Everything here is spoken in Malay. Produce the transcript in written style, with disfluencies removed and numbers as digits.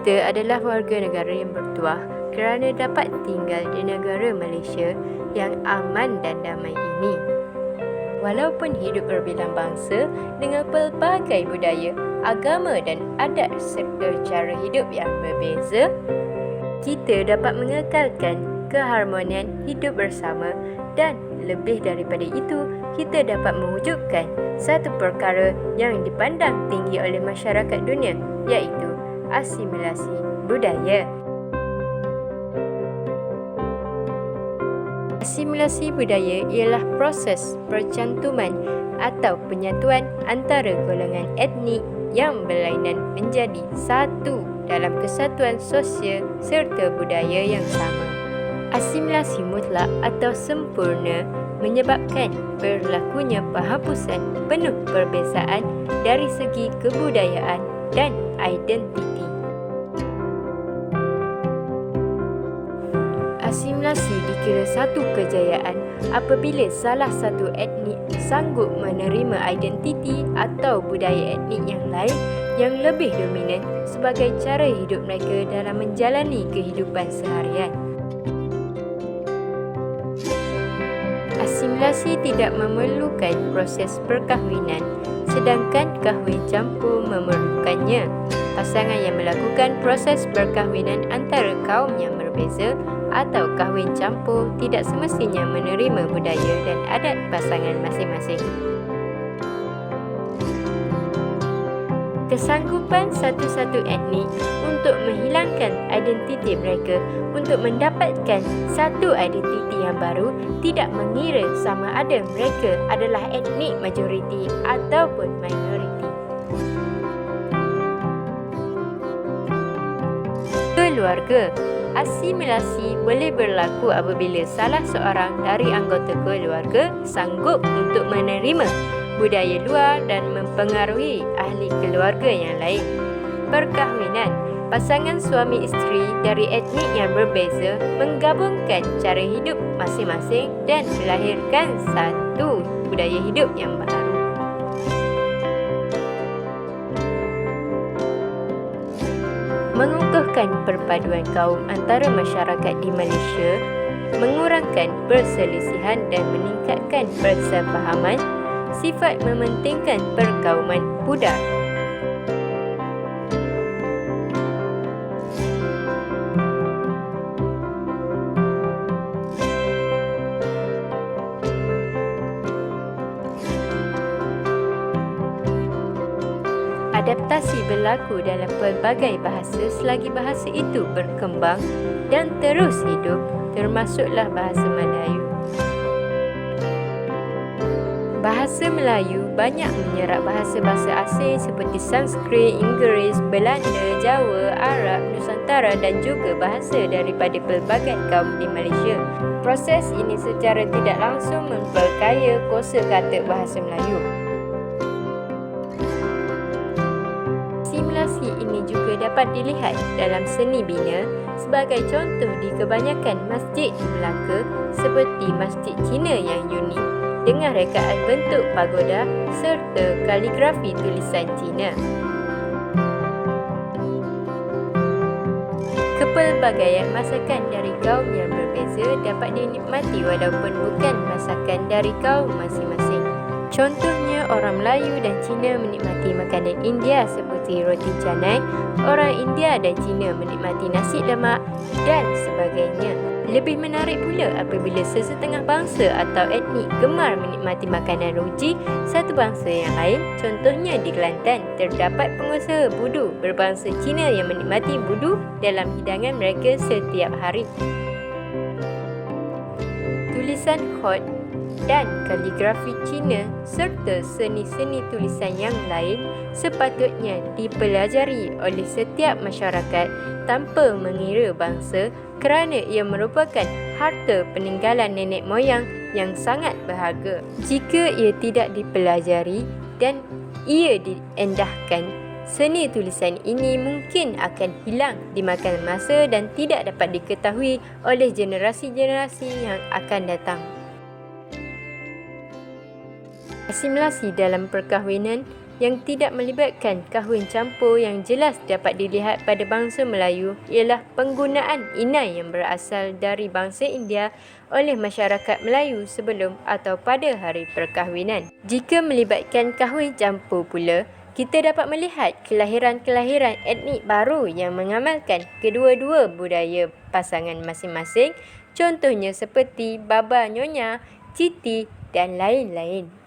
Kita adalah warga negara yang bertuah kerana dapat tinggal di negara Malaysia yang aman dan damai ini. Walaupun hidup berbilang bangsa dengan pelbagai budaya, agama dan adat serta cara hidup yang berbeza, kita dapat mengekalkan keharmonian hidup bersama dan lebih daripada itu, kita dapat mewujudkan satu perkara yang dipandang tinggi oleh masyarakat dunia, iaitu asimilasi budaya. Asimilasi budaya ialah proses percantuman atau penyatuan antara golongan etnik yang berlainan menjadi satu dalam kesatuan sosial serta budaya yang sama. Asimilasi mutlak atau sempurna menyebabkan berlakunya penghapusan penuh perbezaan dari segi kebudayaan dan identiti. Asimilasi dikira satu kejayaan apabila salah satu etnik sanggup menerima identiti atau budaya etnik yang lain yang lebih dominan sebagai cara hidup mereka dalam menjalani kehidupan seharian. Asimilasi tidak memerlukan proses perkahwinan, sedangkan kahwin campur memerlukannya. Pasangan yang melakukan proses perkahwinan antara kaum yang berbeza atau kahwin campur tidak semestinya menerima budaya dan adat pasangan masing-masing. Kesanggupan satu-satu etnik untuk menghilangkan identiti mereka untuk mendapatkan satu identiti yang baru tidak mengira sama ada mereka adalah etnik majoriti ataupun minoriti. Keluarga. Asimilasi boleh berlaku apabila salah seorang dari anggota keluarga sanggup untuk menerima budaya luar dan mempengaruhi ahli keluarga yang lain. Perkahwinan. Pasangan suami isteri dari etnik yang berbeza menggabungkan cara hidup masing-masing dan melahirkan satu budaya hidup yang baru. Mengukuhkan perpaduan kaum antara masyarakat di Malaysia, mengurangkan perselisihan dan meningkatkan persefahaman, sifat mementingkan perkauman pudar. Adaptasi berlaku dalam pelbagai bahasa selagi bahasa itu berkembang dan terus hidup, termasuklah bahasa Melayu. Bahasa Melayu banyak menyerap bahasa-bahasa asing seperti Sanskrit, Inggeris, Belanda, Jawa, Arab, Nusantara dan juga bahasa daripada pelbagai kaum di Malaysia. Proses ini secara tidak langsung memperkaya kosakata bahasa Melayu. Asimilasi ini juga dapat dilihat dalam seni bina sebagai contoh di kebanyakan masjid di Melaka seperti Masjid Cina yang unik dengan rekaan bentuk pagoda serta kaligrafi tulisan Cina. Kepelbagaian masakan dari kaum yang berbeza dapat dinikmati walaupun bukan masakan dari kaum masing-masing. Contohnya, orang Melayu dan Cina menikmati makanan India seperti roti canai, orang India dan Cina menikmati nasi lemak dan sebagainya. Lebih menarik pula apabila sesetengah bangsa atau etnik gemar menikmati makanan ruji satu bangsa yang lain. Contohnya di Kelantan, terdapat pengusaha budu berbangsa Cina yang menikmati budu dalam hidangan mereka setiap hari. Tulisan khot dan kaligrafi Cina serta seni-seni tulisan yang lain sepatutnya dipelajari oleh setiap masyarakat tanpa mengira bangsa kerana ia merupakan harta peninggalan nenek moyang yang sangat berharga. Jika ia tidak dipelajari dan ia diendahkan, seni tulisan ini mungkin akan hilang dimakan masa dan tidak dapat diketahui oleh generasi-generasi yang akan datang. Asimilasi dalam perkahwinan yang tidak melibatkan kahwin campur yang jelas dapat dilihat pada bangsa Melayu ialah penggunaan inai yang berasal dari bangsa India oleh masyarakat Melayu sebelum atau pada hari perkahwinan. Jika melibatkan kahwin campur pula, kita dapat melihat kelahiran-kelahiran etnik baru yang mengamalkan kedua-dua budaya pasangan masing-masing, contohnya seperti baba nyonya, citi dan lain-lain.